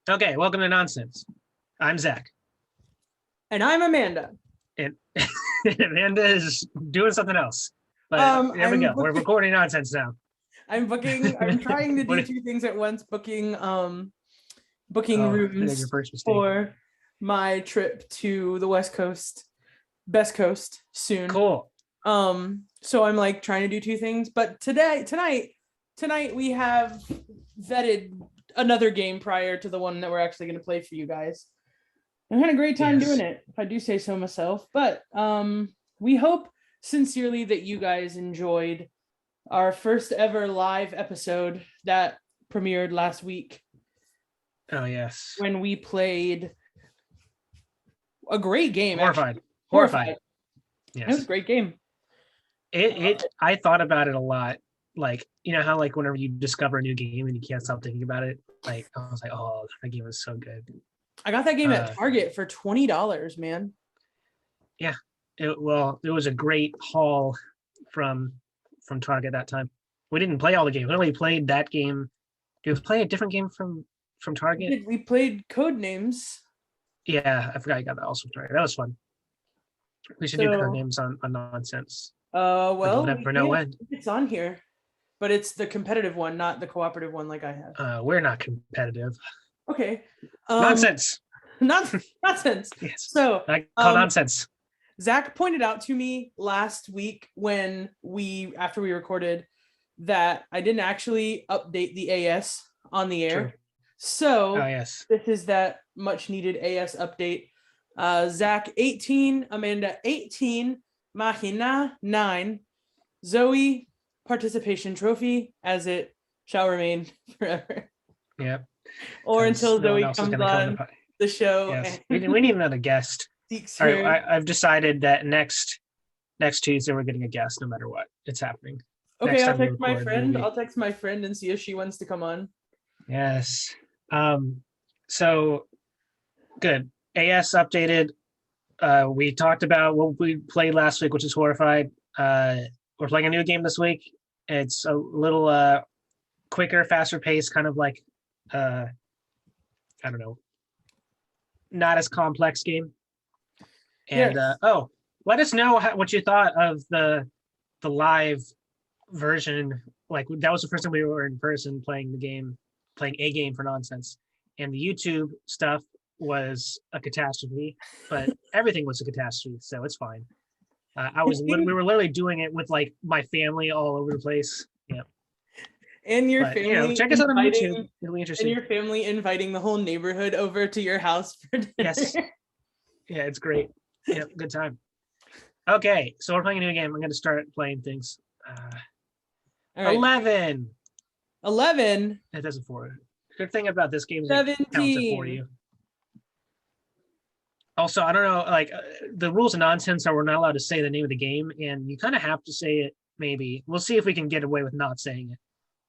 Okay, welcome to Nonsense. I'm Zach, And I'm Amanda. and Amanda is doing something else. But there we go. We're recording nonsense now. I'm trying to do two things at once, booking rooms your first mistake. for my trip to the West Coast, Best Coast soon. Cool. So I'm like trying to do two things, but tonight we have vetted another game prior to the one that we're actually going to play for you guys. I had a great time doing it, if I do say so myself. But we hope sincerely that you guys enjoyed our first ever live episode that premiered last week. Oh, yes. When we played a great game. Horrified. Yes. It was a great game. I thought about it a lot. Like, you know how like whenever you discover a new game and you can't stop thinking about it, like I was like, oh, that game was so good. I got that game at Target for $20, man. Yeah. It was a great haul from Target that time. We didn't play all the games. We only played that game. Did we play a different game from Target? We played Codenames. Yeah, I forgot you got that also from Target. That was fun. We should do Codenames on Nonsense. Well, we'll never know when. It's on here, but it's the competitive one, not the cooperative one like I have. We're not competitive. Okay. Nonsense. Nonsense. Yes. So I call nonsense. Zach pointed out to me last week after we recorded that I didn't actually update the AS on the air. True. So yes. This is that much needed AS update. Zach 18, Amanda 18, Mahina 9, Zoe participation trophy as it shall remain forever. Yep. Or until Zoe comes on the show. Yes. We need another guest. All right, I've decided that next Tuesday we're getting a guest no matter what. It's happening. Okay, I'll text my friend. I'll text my friend and see if she wants to come on. Yes. So good. AS updated. We talked about what we played last week, which is Horrified. We're playing a new game this week. It's a little quicker, faster pace, kind of like I don't know, not as complex game. And let us know what you thought of the live version. Like that was the first time we were in person playing a game for Nonsense, and the YouTube stuff was a catastrophe. But everything was a catastrophe, so it's fine. We were literally doing it with like my family all over the place. Yeah. And your family, check us out on YouTube. It'll be interesting. And your family inviting the whole neighborhood over to your house for dinner. Yes. Yeah, it's great. Yeah, good time. Okay, so we're playing a new game. I'm going to start playing things. All right. 11. 11? It doesn't for it. Good thing about this game is 17. It counts it for you. Also, I don't know, like the rules of Nonsense are we're not allowed to say the name of the game, and you kind of have to say it. Maybe we'll see if we can get away with not saying it,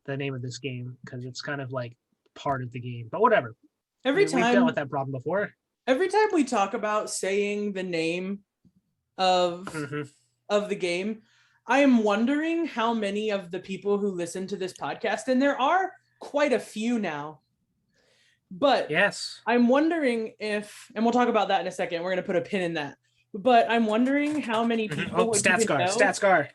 the name of this game, because it's kind of like part of the game. But whatever. We've dealt with that problem before. Every time we talk about saying the name of the game, I am wondering how many of the people who listen to this podcast, and there are quite a few now, but yes, I'm wondering if, and we'll talk about that in a second, we're going to put a pin in that, but I'm wondering how many people StatsGar.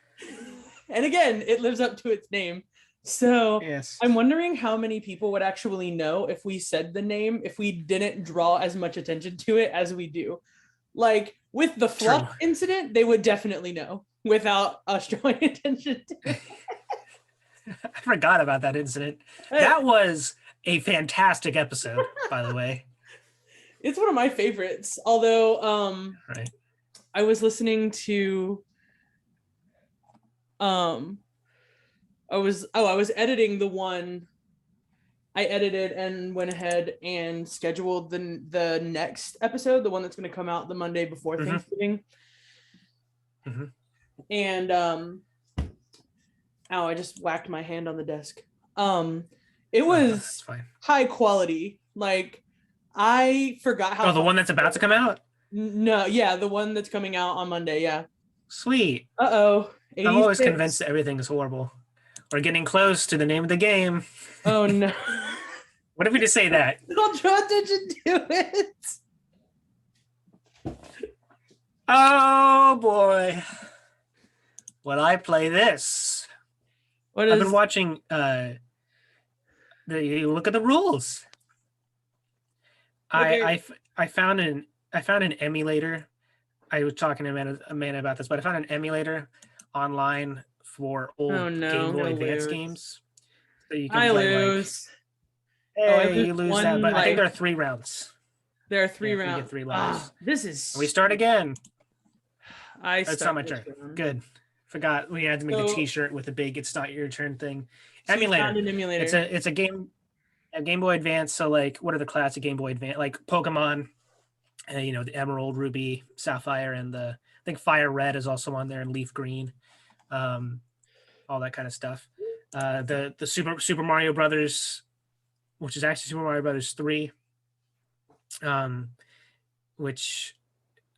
And again, it lives up to its name. So yes. I'm wondering how many people would actually know if we said the name, if we didn't draw as much attention to it as we do. Like with the Fluff incident, they would definitely know without us drawing attention to it. I forgot about that incident. That was a fantastic episode, by the way. It's one of my favorites. Although I was listening to I was editing the one. I edited and went ahead and scheduled the next episode, the one that's going to come out the Monday before Thanksgiving. And I just whacked my hand on the desk. It was high quality. Like I forgot how. Oh, the one that's about to come out? No, yeah, the one that's coming out on Monday. Yeah. Sweet. I'm always convinced that everything is horrible. We're getting close to the name of the game. Oh no. What if we just say that? Don't draw attention to it. Oh boy. When I play this, What I've is? been watching. You look at the rules. Okay. I found an emulator. I was talking to Amanda about this, but I found an emulator online for old Oh no, Game I'm Boy gonna Advance lose. games. So you can I play like, lose. Oh, I hey, lose you lose that, one but I think there are life. 3 rounds. There are 3 Yeah, you rounds. get 3 Ah, lives. this is. And we start again. I It's start not my this turn. round. Good. Forgot we had to make the So, T-shirt with the big "It's not your turn" thing. so you Emulator. found an emulator. It's a Game Boy Advance. So like, what are the classic Game Boy Advance? Like Pokemon, the Emerald, Ruby, Sapphire, and I think Fire Red is also on there, and Leaf Green, all that kind of stuff. The Super Mario Brothers, which is actually Super Mario Brothers 3, which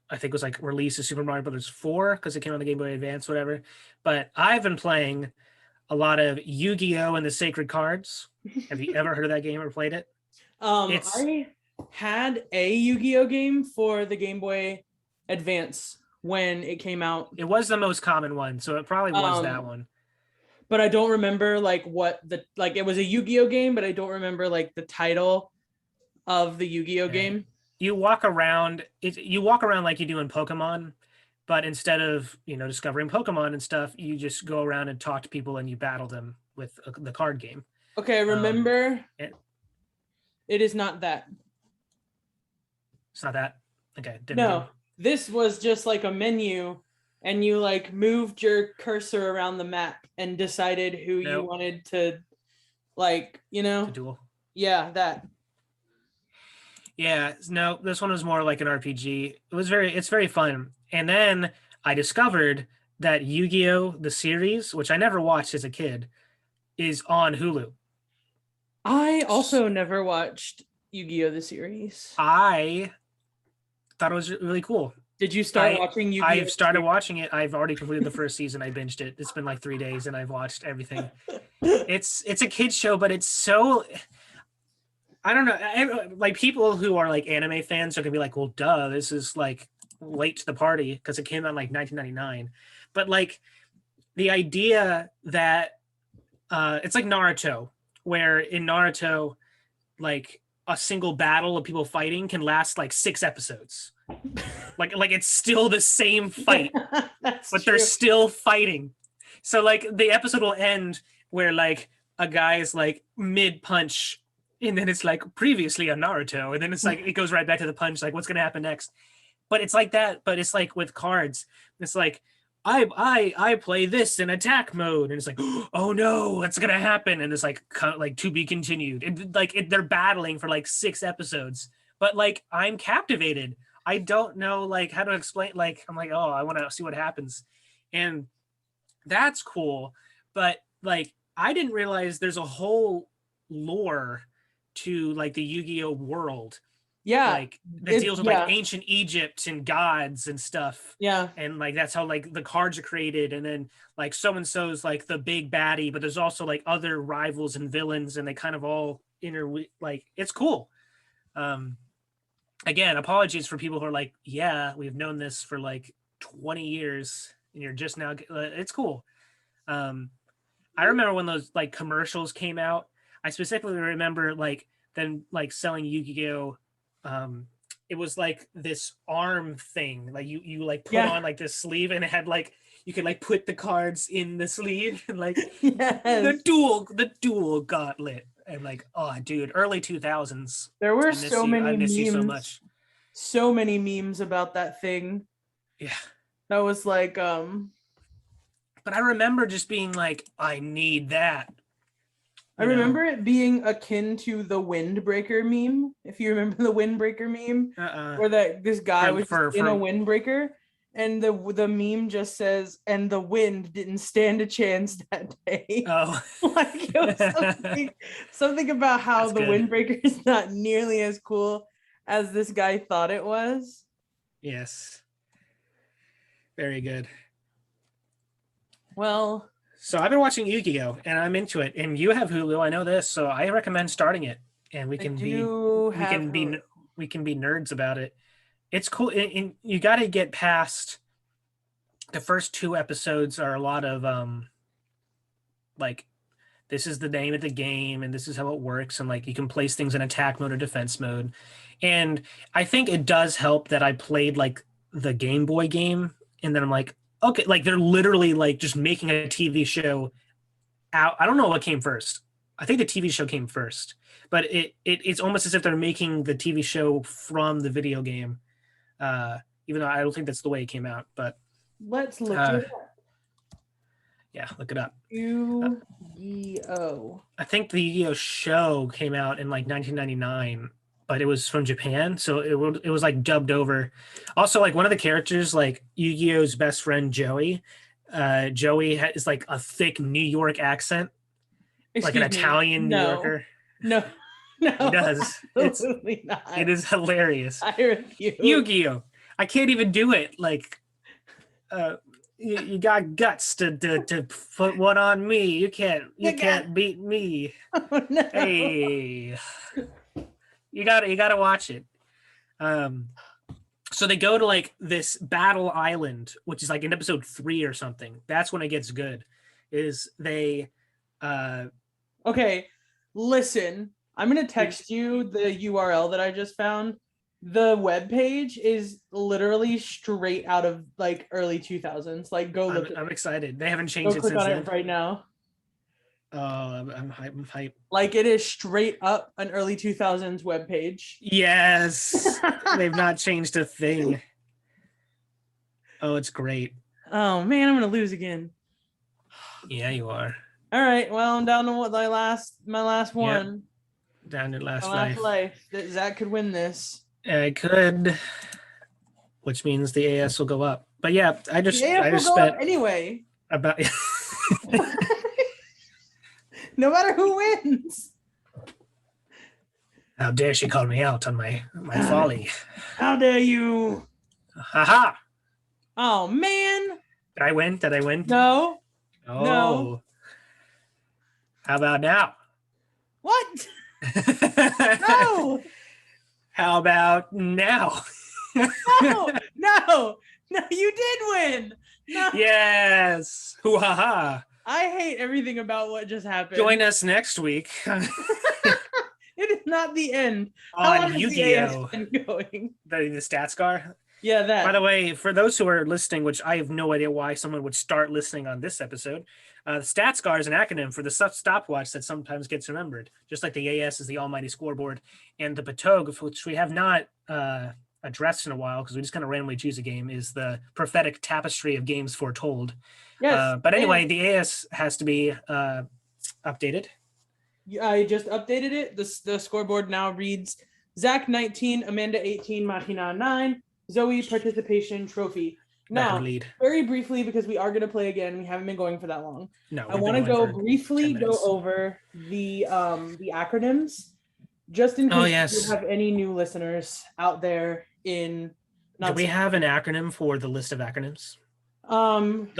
I think was like released as Super Mario Brothers 4 because it came on the Game Boy Advance, whatever. But I've been playing a lot of Yu-Gi-Oh! And the Sacred Cards. Have you ever heard of that game or played it? I had a Yu-Gi-Oh game for the Game Boy Advance when it came out. It was the most common one, so it probably was that one. But I don't remember like what it was a Yu-Gi-Oh game, but I don't remember like the title of the Yu-Gi-Oh game. You walk around like you do in Pokemon, but instead of discovering Pokemon and stuff, you just go around and talk to people and you battle them with the card game. Okay, remember, it is not that. It's not that. Okay. No, this was just like a menu, and you like moved your cursor around the map and decided who you wanted to, to duel. Yeah, that. Yeah, no, this one was more like an RPG. It's very fun. And then I discovered that Yu-Gi-Oh! The series, which I never watched as a kid, is on Hulu. I also never watched Yu-Gi-Oh! The series. I thought it was really cool. Did you start watching Yu-Gi-Oh? I've started watching it. I've already completed the first season. I binged it. It's been like 3 days and I've watched everything. It's a kid's show, but it's so... I don't know. Like people who are like anime fans are gonna be like, well, duh, this is like late to the party because it came out in like 1999. But like the idea that it's like Naruto, where in Naruto, like a single battle of people fighting can last like 6 episodes. like it's still the same fight, but they're still fighting. So like the episode will end where like a guy is like mid punch. And then it's like previously on Naruto, and then it's like it goes right back to the punch. Like, what's gonna happen next? But it's like that. But it's like with cards. It's like I play this in attack mode, and it's like, oh no, what's gonna happen? And it's like to be continued. And like they're battling for like 6 episodes. But like I'm captivated. I don't know like how to explain. Like I'm like, oh, I want to see what happens, and that's cool. But like I didn't realize there's a whole lore to like the Yu-Gi-Oh world, like that deals with like ancient Egypt and gods and stuff, and like that's how like the cards are created, and then like so and so's like the big baddie, but there's also like other rivals and villains, and they kind of all like it's cool. Again, apologies for people who are like, yeah, we've known this for like 20 years and you're just now it's cool. I remember when those like commercials came out. I specifically remember like them like selling Yu-Gi-Oh! It was like this arm thing, like you like put on like this sleeve, and it had like you could like put the cards in the sleeve, and like the dual gauntlet, and like oh dude, early 2000s. There were so many I miss memes. you so much. So many memes about that thing. Yeah, that was like But I remember just being like, I need that. I remember it being akin to the Windbreaker meme. If you remember the Windbreaker meme, where this guy was in a windbreaker, and the meme just says, "And the wind didn't stand a chance that day." Oh, like it was something about how the windbreaker is not nearly as cool as this guy thought it was. Yes, very good. Well. So I've been watching Yu-Gi-Oh! And I'm into it. And you have Hulu, I know this, so I recommend starting it. and we I can do we have can be her- we can be nerds about it. It's cool, and you got to get past the first 2 episodes are a lot of like this is the name of the game and this is how it works, and like you can place things in attack mode or defense mode. And I think it does help that I played like the Game Boy game, and then I'm like, okay, like they're literally like just making a TV show out. I don't know what came first. I think the TV show came first, but it's almost as if they're making the TV show from the video game. Uh, Even though I don't think that's the way it came out, but let's look uh, it up. yeah, look it up. Yu-Gi-Oh. I think the Yu-Gi-Oh show came out in like 1999, but it was from Japan, so it was like dubbed over. Also, like one of the characters, like Yu-Gi-Oh's best friend Joey, Joey is like a thick New York accent, like an Excuse me. Italian New No. Yorker. No, no, He does. absolutely not. It is hilarious. I refuse. Yu-Gi-Oh! I can't even do it. Like, you got guts to put one on me. You can't beat me. Oh, no. Hey, you gotta watch it. So they go to like this battle island, which is like in episode 3 or something. That's when it gets good. Is they Okay, listen. I'm gonna text you the URL that I just found. The web page is literally straight out of like early 2000s. Like, go look. I'm excited. They haven't Go changed it click since on then. it right now. Oh, I'm hype. Like, it is straight up an early 2000s web page. Yes, they've not changed a thing. Oh, it's great. Oh man, I'm gonna lose again. Yeah, you are. All right, well, I'm down to what my last one. Down to last My last life. life. That Zach could win this. I could, which means the AS will go up. But yeah, I just The AF will go spent up anyway. about No matter who wins. how dare she call me out on my folly. How dare you? Haha. Oh man. Did I win? No. Oh. No. How about now? What? No. How about now? No. No. No, you did win. No. Yes. Hoo ha ha. I hate everything about what just happened. Join us next week It is not the end. How long on has the Yu-Gi-Oh! AS been going? The stats car. Yeah, that. By the way, for those who are listening, which I have no idea why someone would start listening on this episode, the StatsCar is an acronym for the stopwatch that sometimes gets remembered, just like the AS is the almighty scoreboard, and the Patog, which we have not addressed in a while because we just kind of randomly choose a game, is the prophetic tapestry of games foretold. Yes. But anyway, the AS has to be updated. I just updated it. The scoreboard now reads Zach 19, Amanda 18, Machina 9, Zoe participation trophy. Now, lead. very briefly, because we are going to play again, we haven't been going for that long. No, I want to go briefly 10 go minutes. over the acronyms, just in case Oh, yes. you have any new listeners out there in. Do we have an acronym for the list of acronyms? The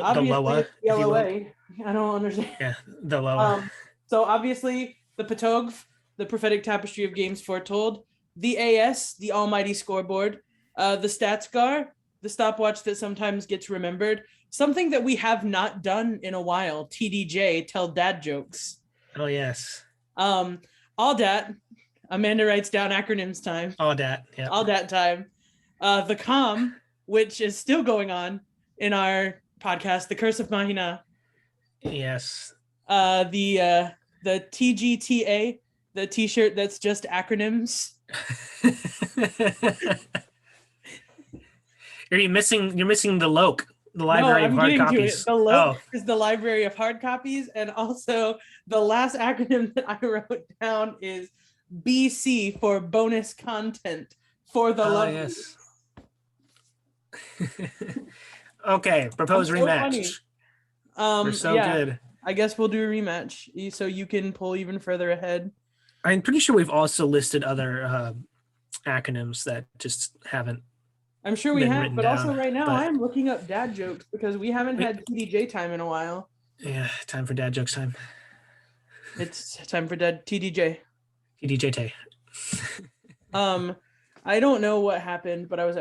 Obviously, LOA, if you will. LOA. I don't understand. Yeah, the LOA. So obviously the Patog, the prophetic tapestry of games foretold, the AS, the almighty scoreboard, the StatsCar, the stopwatch that sometimes gets remembered, something that we have not done in a while, TDJ, tell dad jokes. Oh yes. All dat, Amanda writes down acronyms time. All that. Yeah. All that time. The COM, which is still going on in our podcast, The Curse of Mahina. Yes. The TGTA, the t-shirt that's just acronyms. You're missing the LOC, the library of hard copies. The LOC is the library of hard copies, and also the last acronym that I wrote down is BC for bonus content for the love. Yes. Okay, propose That's so rematch. funny. We're so good. I guess we'll do a rematch so you can pull even further ahead. I'm pretty sure we've also listed other acronyms that just haven't. I'm sure we been have, written but also down, right now but- I'm looking up dad jokes because we haven't had TDJ time in a while. Yeah, time for dad jokes time. It's time for dad TDJ. EDJT. I don't know what happened, but I was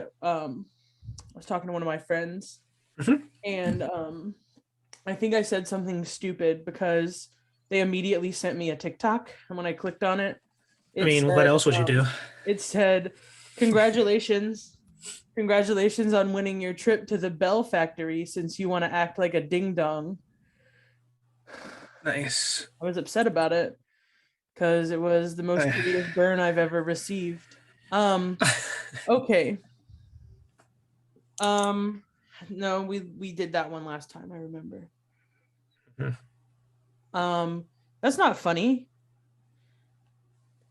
talking to one of my friends, Mhm. and I think I said something stupid because they immediately sent me a TikTok, and when I clicked on it, I mean, what else would you do? it said, "Congratulations, congratulations on winning your trip to the Bell Factory. Since you want to act like a ding dong." Nice. I was upset about it because it was the most creative burn I've ever received. Okay. No, we did that one last time, I remember. That's not funny.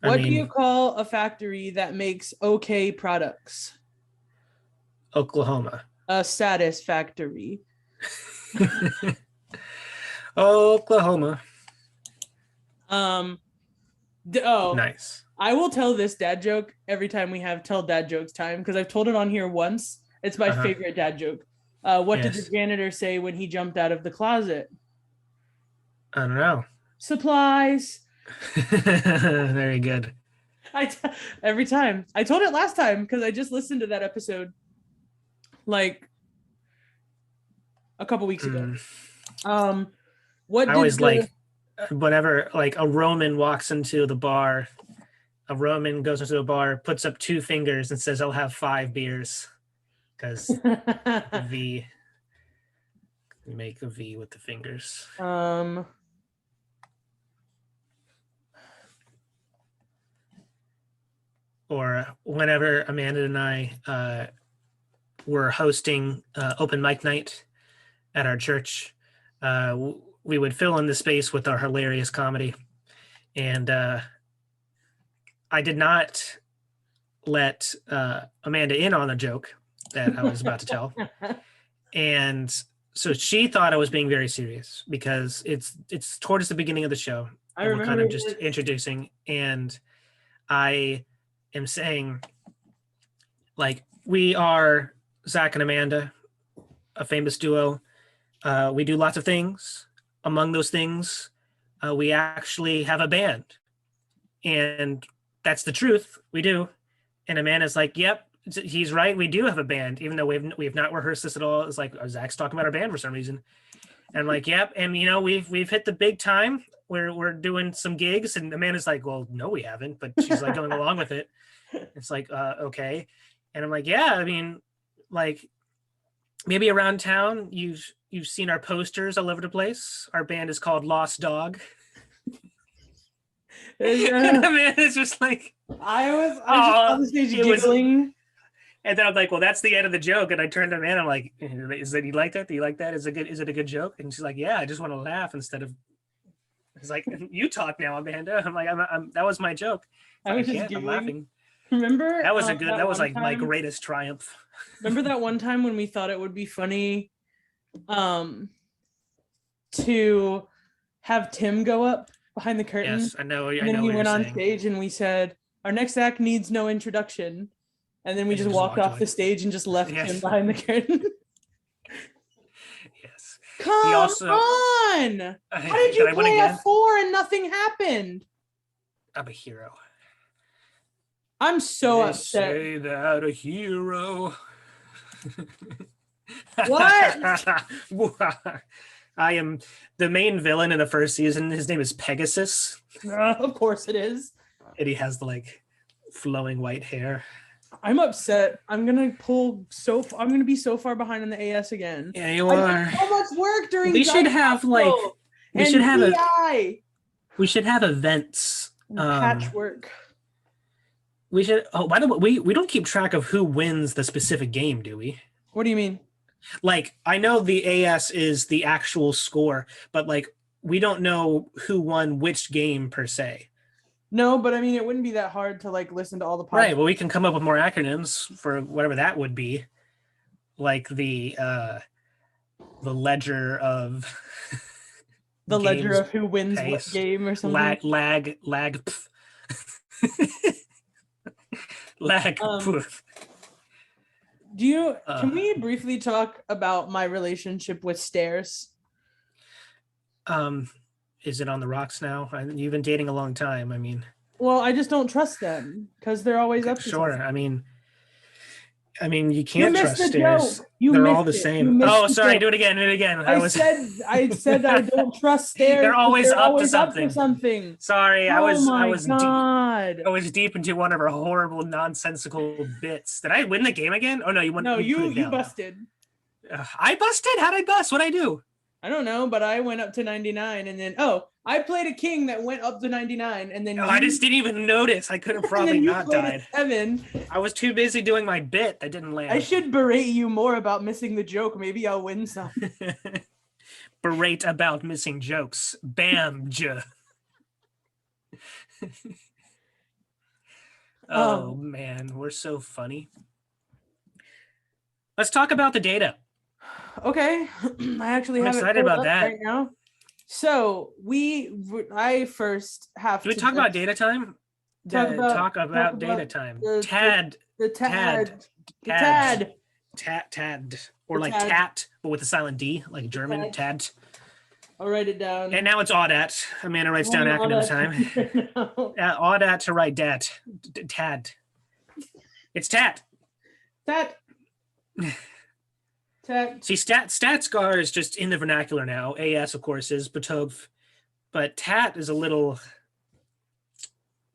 What do you call a factory that makes okay products? Oklahoma. A satisfactory. Oklahoma. Nice. Nice. I will tell this dad joke every time we have tell dad jokes time because I've told it on here once. It's my favorite dad joke. What did the janitor say when he jumped out of the closet? I don't know. Supplies. Very good. Every time. I told it last time because I just listened to that episode like a couple weeks ago. What I always like whenever like a Roman walks into the bar, a Roman goes into a bar, puts up 2 fingers and says, "I'll have 5 beers." Because V, you make a V with the fingers. Or whenever Amanda and I were hosting open mic night at our church, we would fill in the space with our hilarious comedy. And I did not let Amanda in on a joke that I was about to tell. And so she thought I was being very serious because it's towards the beginning of the show. I remember we're kind of just introducing, and I am saying, like, we are Zach and Amanda, a famous duo. We do lots of things. Among those things, we actually have a band. And that's the truth. We do. And Amanda's like, yep, he's right. We do have a band, even though we've not rehearsed this at all. It's like, Zach's talking about our band for some reason. And I'm like, yep. And, you know, we've hit the big time. We're doing some gigs. And Amanda's like, well, no, we haven't. But she's like going along with it. It's like, okay. And I'm like, yeah, I mean, like, maybe around town, you've seen our posters all over the place. Our band is called Lost Dog. And Amanda's just like, I was just on the stage giggling. And then I'm like, well, that's the end of the joke. And I turned to Amanda, I'm like, is that, you like that? Do you like that? Is it a good joke? And she's like, yeah, I just want to laugh instead of. It's like, you talk now, Amanda. I'm like, that was my joke. I was just giggling. I'm laughing. Remember that was a good. That was like my greatest triumph. Remember that one time when we thought it would be funny, to have Tim go up behind the curtain? Yes, I know. And then we went on stage and we said, our next act needs no introduction. And then we just walked off the stage and just left him behind the curtain. Yes. Come on! How did you play a 4 and nothing happened? I'm a hero. I'm so upset. Say that a hero. What? I am the main villain in the first season. His name is Pegasus. Of course it is. And he has the like flowing white hair. I'm upset. I'm gonna be so far behind in the AS again. Yeah, you are. So much work during. We should have like. We should have events. Patchwork. We should. Oh, by the way, we don't keep track of who wins the specific game, do we? What do you mean? Like, I know the AS is the actual score, but like, we don't know who won which game per se. No, but I mean, it wouldn't be that hard to like listen to all the podcasts. Right. Well, we can come up with more acronyms for whatever that would be, like the ledger of the ledger of who wins what game or something. Lag. Lag. Do you? Can we briefly talk about my relationship with stairs? Is it on the rocks now? You've been dating a long time. I mean, Well, I just don't trust them because they're always up to Sure. something. I mean, you You can't missed trust the stairs. joke. You They're missed all the it. You same. missed Oh, the sorry. joke. Do it again. Do it again. I said I don't trust stairs. They're always they're up to always up to something. something. Sorry, I Oh was my god! I was deep into one of our horrible nonsensical bits. Did I win the game again? Oh no, you won. No, You put it you down. busted. I busted. How'd I bust? What'd I do? I don't know, but I went up to 99, and then I played a king that went up to 99, and then I just didn't even notice. I could have probably not died. 7. I was too busy doing my bit that didn't land. I should berate you more about missing the joke. Maybe I'll win some. Berate about missing jokes. Bam. Oh man, we're so funny. Let's talk about the data. Okay, I actually I'm have excited it pulled about up that. right now. So I first have Do we to talk about data time? talk about data time. the Tad, tad, or The like tad. tat, but with a silent D, like German tad. tad. I'll write it down. And now it's audat. Amanda writes down acronym time. Audat to write dat. Tad. It's tat. Tat. Tat. See, Statscar is just in the vernacular now. AS, of course, is Batov. But tat is a little.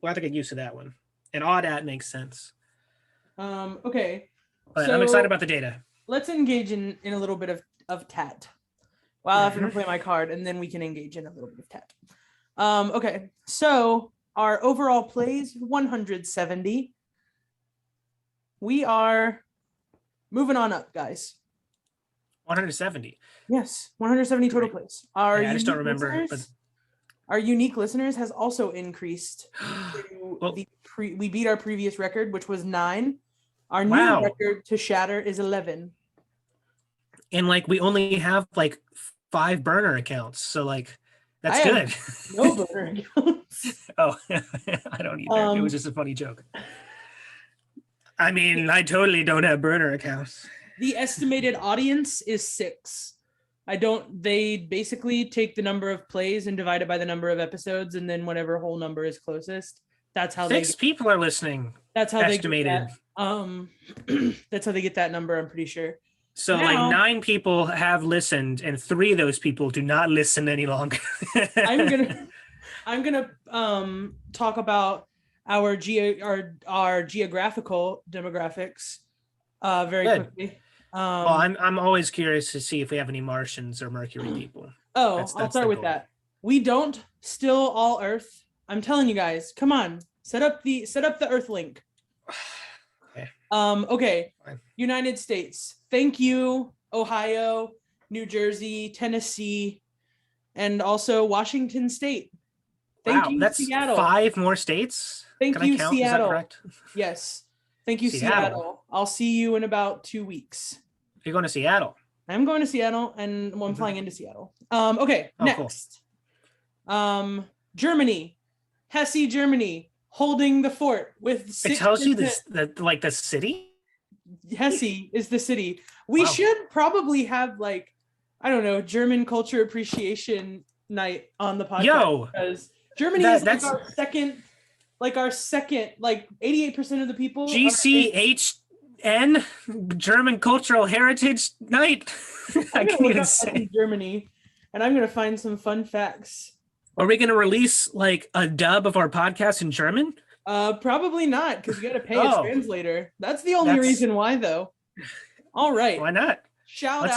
We'll have to get used to that one. And audat makes sense. Okay. But So- I'm excited about the data. Let's engage in a little bit of tat. Well, I'm gonna play my card, and then we can engage in a little bit of tat. Okay. So our overall plays 170. We are moving on up, guys. 170. Yes, 170 total Great. plays. Our Yeah, I just don't unique remember, listeners- Our unique listeners has also increased. To Well- we beat our previous record, which was 9. Our new Wow. record to shatter is 11. And like we only have like 5 burner accounts. So like that's I good. have No burner accounts. Oh, I don't either. It was just a funny joke. I mean, I totally don't have burner accounts. The estimated audience is 6. They basically take the number of plays and divide it by the number of episodes, and then whatever whole number is closest. That's how 6 people are listening. That's how estimated. they get that. That's how they get that number, I'm pretty sure. So Now- like 9 people have listened, and 3 of those people do not listen any longer. I'm gonna talk about our geographical demographics very Good. quickly. Well, I'm always curious to see if we have any Martians or Mercury people. I'll that's start the with goal. that. We don't still all Earth. I'm telling you guys, come on, set up the Earth link. Okay. Okay. Fine. United States. Thank you, Ohio, New Jersey, Tennessee, and also Washington State. Thank Wow, you, that's Seattle. 5 more states. Thank Can you, I count? Seattle. Is that correct? Yes. Thank you, Seattle. Seattle. I'll see you in about 2 weeks. You're going to Seattle. I'm going to Seattle, and I'm Mhm. flying into Seattle. Okay, Oh, cool. next. Germany. Hesse, Germany, holding the fort with 6%. It tells you this, like the city. Hesse is the city. We Wow. should probably have like, I don't know, German culture appreciation night on the podcast. Yo, Because Germany That- is like that's- our second, like 88% of the people. are- GCHN, German Cultural Heritage Night. I I'm gonna can't look even up say. Germany, and I'm gonna find some fun facts. Are we going to release like a dub of our podcast in German? Probably not, because you got to pay Oh. a translator. That's the only That's- reason why, though. All right. Why not? Shout Let's-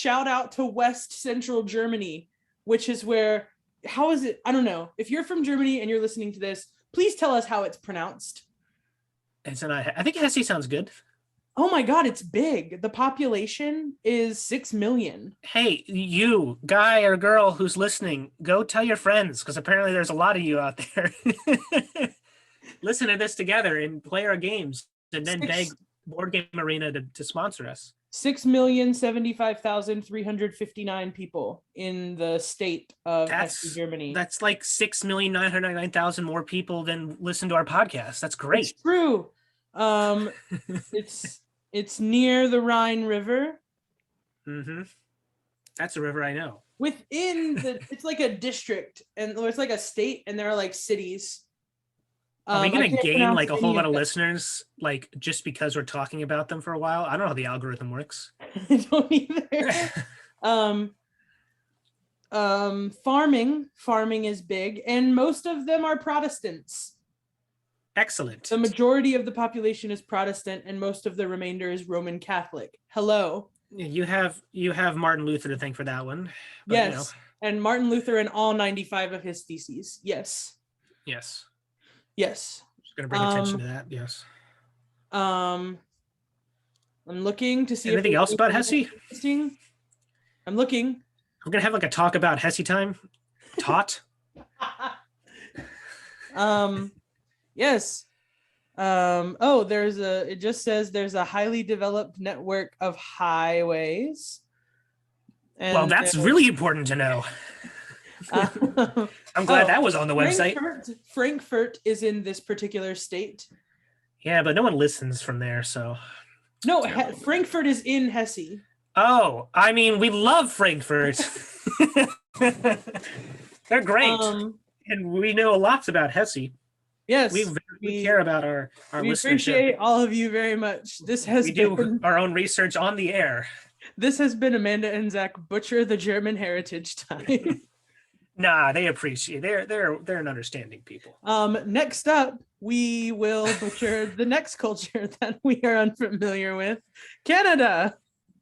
out to West Central Germany, which is where, how is it? I don't know. If you're from Germany and you're listening to this, please tell us how it's pronounced. I think Hesse sounds good. Oh my God, it's big. The population is 6 million. Hey, you guy or girl who's listening, go tell your friends because apparently there's a lot of you out there. Listen to this together and play our games and then Six- beg Board Game Arena to sponsor us. 6,075,359 people in the state of Hesse, Germany. That's like 6,999,000 more people than listen to our podcast. That's great. It's true. It's near the Rhine River. Mm-hmm. That's a river I know. Within the, it's like a district, and it's like a state, and there are like cities Are we I gonna can't gain pronounce like a any whole lot of them. listeners, like just because we're talking about them for a while? I don't know how the algorithm works. I don't either. um, farming is big, and most of them are Protestants. Excellent. The majority of the population is Protestant, and most of the remainder is Roman Catholic. Hello. You have Martin Luther to thank for that one. But, Yes, and Martin Luther and all 95 of his theses. Yes. Yes. Yes. Just gonna bring attention to that. Yes. I'm looking to see Anything if else about Hesse? interesting. I'm looking. We're gonna have like a talk about Hesse time. Taught. Yes. It just says there's a highly developed network of highways. And well, that's really important to know. I'm glad that was on the website. Frankfurt is in this particular state. Yeah, but no one listens from there, so. No, Frankfurt is in Hesse. Oh, I mean, we love Frankfurt. They're great. And we know lots about Hesse. Yes. We care about our we listenership. Appreciate all of you very much. We do our own research on the air. This has been Amanda and Zach Butcher the German heritage time. Nah, they appreciate. They're an understanding people. Next up, we will butcher the next culture that we are unfamiliar with, Canada.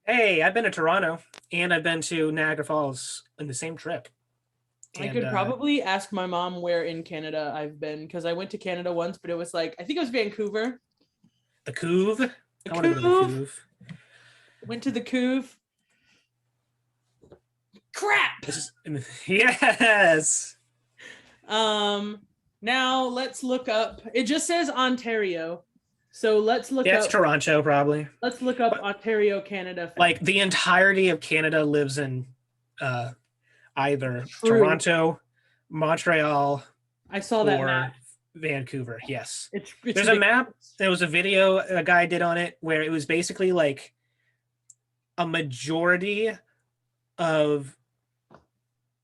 Hey, I've been to Toronto and I've been to Niagara Falls in the same trip. I could probably ask my mom where in Canada I've been, because I went to Canada once, but it was like, I think it was Vancouver. The Couve? I want to go to the Couve. Went to the Couve. Crap! Yes! Now let's look up. It just says Ontario. So let's look up. It's Toronto, probably. Let's look up Ontario, Canada. Like the entirety of Canada lives in either Toronto, Montreal. I saw that or map. Vancouver. Yes. It's There's a map. There was a video a guy did on it where it was basically like a majority of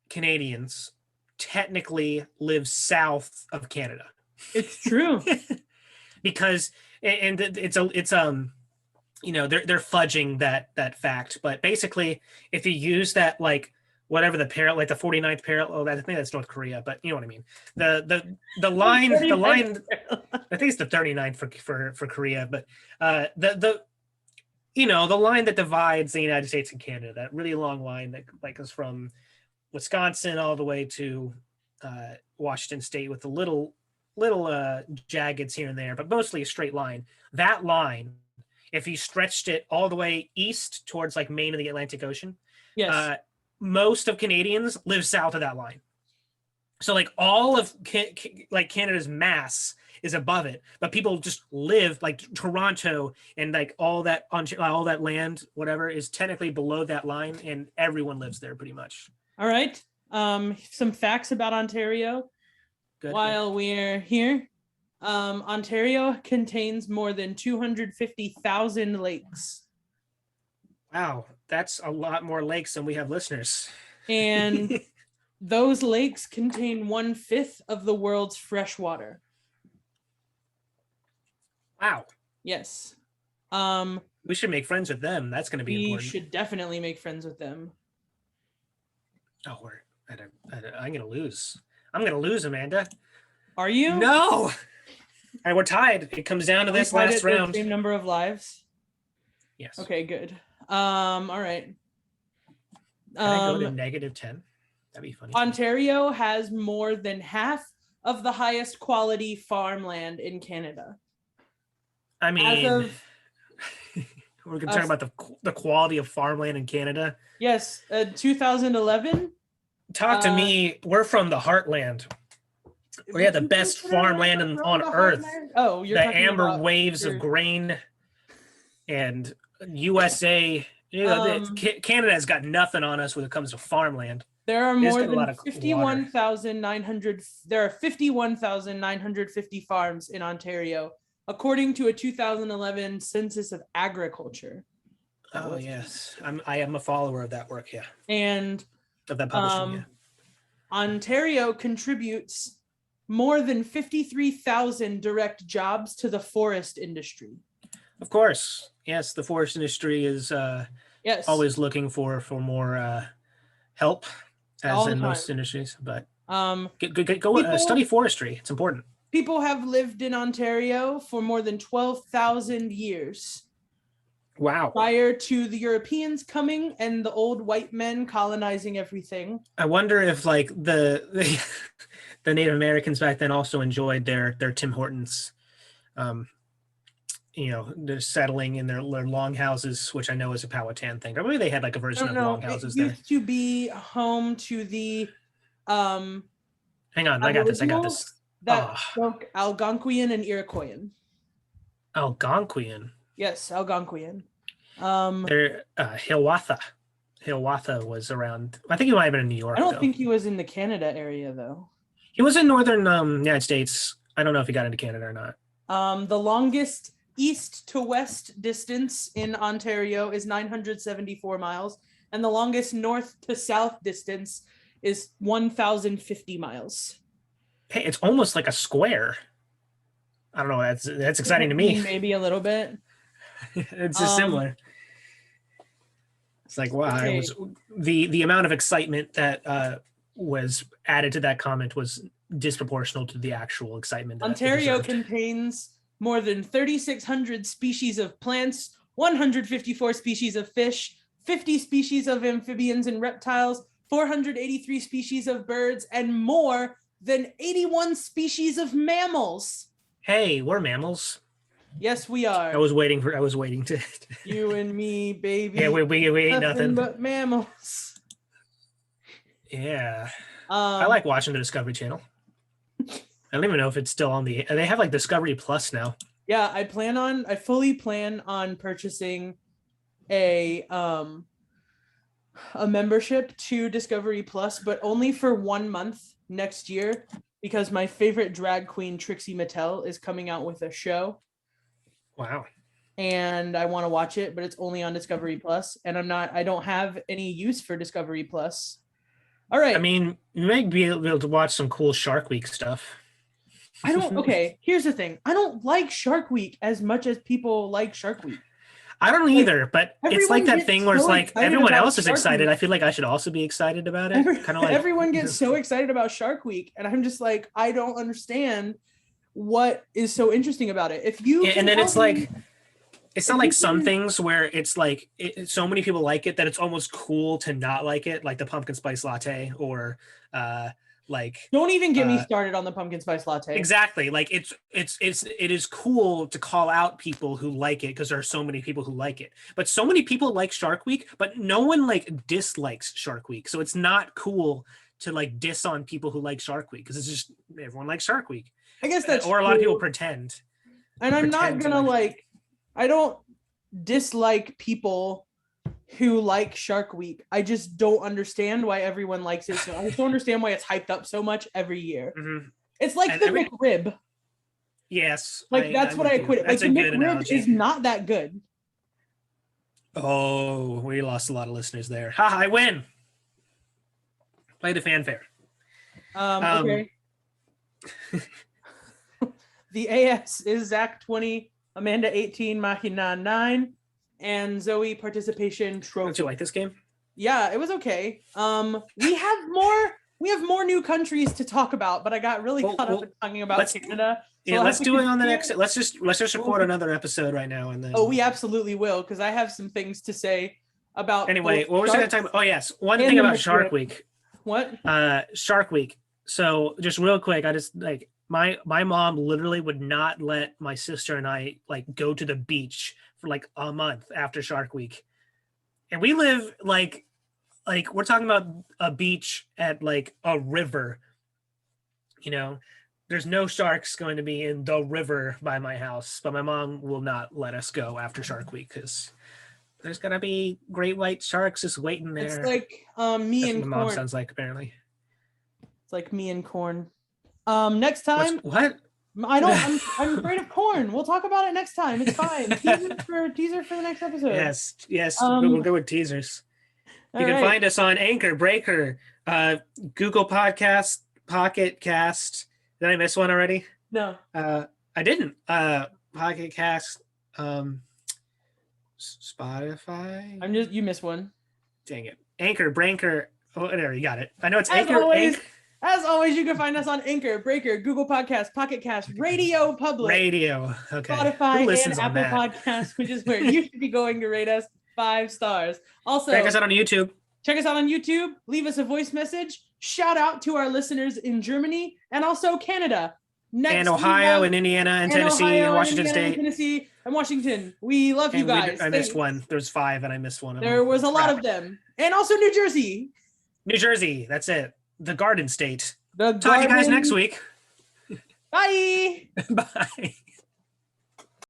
Canadians technically live south of Canada. It's true. Because they're fudging that fact, but basically if you use that like whatever the parallel, like the 49th parallel, I think that's North Korea, but you know what I mean. The line, I think it's the 39th for Korea, but the line that divides the United States and Canada, that really long line that like is from Wisconsin all the way to Washington State with the little jaggeds here and there, but mostly a straight line. That line, if you stretched it all the way east towards like Maine and the Atlantic Ocean, yes, most of Canadians live south of that line. So like all of like Canada's mass is above it, but people just live like Toronto and like all that land, whatever, is technically below that line, and everyone lives there pretty much. All right. Some facts about Ontario. Good. While we're here, Ontario contains more than 250,000 lakes. Wow, that's a lot more lakes than we have listeners. And those lakes contain 1/5 of the world's fresh water. Wow. Yes. We should make friends with them. That's going to be important. We should definitely make friends with them. Oh, I'm going to lose. I'm going to lose, Amanda. Are you? No. All right, we're tied. It comes down to this last round. Same number of lives? Yes. Okay, good. All right. Can I go to -10? That'd be funny. Ontario has more than half of the highest quality farmland in Canada. I mean, we're going to talk about the quality of farmland in Canada. Yes, 2011. Talk to me. We're from the heartland. We have the best farmland on earth. Oh, you're the amber waves of grain, and USA. Canada has got nothing on us when it comes to farmland. There are more than 51,900. There are 51,950 farms in Ontario, according to a 2011 census of agriculture. Oh yes, I am a follower of that work. Yeah, and of that publishing. Yeah. Ontario contributes more than 53,000 direct jobs to the forest industry. Of course. Yes, the forest industry is Yes. always looking for more help, All as the in most time. industries. But Um, go study forestry. It's important. people have lived in Ontario for more than 12,000 years. Wow. Prior to the Europeans coming and the old white men colonizing everything. I wonder if like the Native Americans back then also enjoyed their Tim Hortons. They're settling in their long houses, which I know is a Powhatan thing. Or maybe they had like a I version don't of know. long It houses there. used to be home to the Hang on, I got this. Aboriginals that spoke Algonquian and Iroquoian. Algonquian. Yes, Algonquian. They're Hiawatha. Hiawatha was around. I think he might have been in New York. I don't think he was in the Canada area though. He was in northern United States. I don't know if he got into Canada or not. The longest east to west distance in Ontario is 974 miles, and the longest north to south distance is 1,050 miles. Hey, it's almost like a square. I don't know. That's exciting to me. Maybe a little bit. It's just similar. It's like, wow, okay. it was the amount of excitement that was added to that comment was disproportional to the actual excitement. Ontario contains more than 3,600 species of plants, 154 species of fish, 50 species of amphibians and reptiles, 483 species of birds, and more than 81 species of mammals. Hey, we're mammals. Yes, we are. I was waiting to. You and me, baby. Yeah, we ain't nothing but mammals. Yeah. I like watching the Discovery Channel. I don't even know if it's still on the. They have like Discovery Plus now. Yeah, I fully plan on purchasing a membership to Discovery Plus, but only for 1 month next year, because my favorite drag queen Trixie Mattel is coming out with a show. Wow. And I want to watch it, but it's only on Discovery Plus, and I don't have any use for Discovery Plus. All right. I mean, you may be able to watch some cool Shark Week stuff. Okay, here's the thing. I don't like Shark Week as much as people like Shark Week. I don't either, but it's like that thing where it's like everyone else is excited. I feel like I should also be excited about it. Kind of like everyone gets so excited about Shark Week, and I'm just like, I don't understand what is so interesting about it. If you and then it's like, it's not like some things where it's like so many people like it that it's almost cool to not like it, like the pumpkin spice latte or like. Don't even get me started on the pumpkin spice latte. Exactly, like it is cool to call out people who like it because there are so many people who like it. But so many people like Shark Week, but no one like dislikes Shark Week, so it's not cool to like diss on people who like Shark Week because it's just everyone likes Shark Week. I guess that's or a lot of people pretend. And I'm not gonna like. I don't dislike people who like Shark Week. I just don't understand why everyone likes it. So I just don't understand why it's hyped up so much every year. Mm-hmm. It's like the McRib. Yes. Like that's what I quit it. Like the McRib is not that good. Oh, we lost a lot of listeners there. Ha! I win. Play the fanfare. Okay. The AS is Zach 20, Amanda 18, Machina 9, and Zoe participation trophy. Don't you like this game? Yeah, it was okay. We have more new countries to talk about, but I got really caught up in talking about Canada. So yeah, let's do it on the next. Let's just record another episode right now and then. Oh, we absolutely will, because I have some things to say about. Anyway, what was I going to talk about? Oh yes, one thing about Shark Week. What? Shark Week. So just real quick, I just like my mom literally would not let my sister and I like go to the beach for like a month after Shark Week, and we live like we're talking about a beach at like a river. You know, there's no sharks going to be in the river by my house, but my mom will not let us go after Shark Week because there's gonna be great white sharks just waiting there. It's like me and Corn. My mom sounds like apparently. It's like me and Corn. Next time. What? I'm afraid of corn. We'll talk about it next time. It's fine. teaser for the next episode. Yes. We'll go with teasers. You can find us on Anchor, Breaker, Google Podcast, Pocket Cast, Did I miss one already? No. I didn't. Pocket Cast, Spotify. You missed one. Dang it. Anchor, Branker. Oh, whatever, you got it. I know it's As Anchor. always, as always, you can find us on Anchor, Breaker, Google Podcasts, Pocket Cast, Radio Public, Radio. Okay. Who Spotify, listens and on Apple that? Podcasts, which is where you should be going to rate us 5 stars. Also, Check us out on YouTube. check us out on YouTube. Leave us a voice message. Shout out to our listeners in Germany and also Canada. Next, And Ohio and Indiana and Tennessee Ohio and Washington Indiana and State. Tennessee and Washington. We love you And guys. I missed Thanks. one. There's 5 and I missed one of There them. was a lot Crap. of them. And also New Jersey. New Jersey. That's it. The Garden State. The Talk to you guys Garden- next week. Bye. Bye.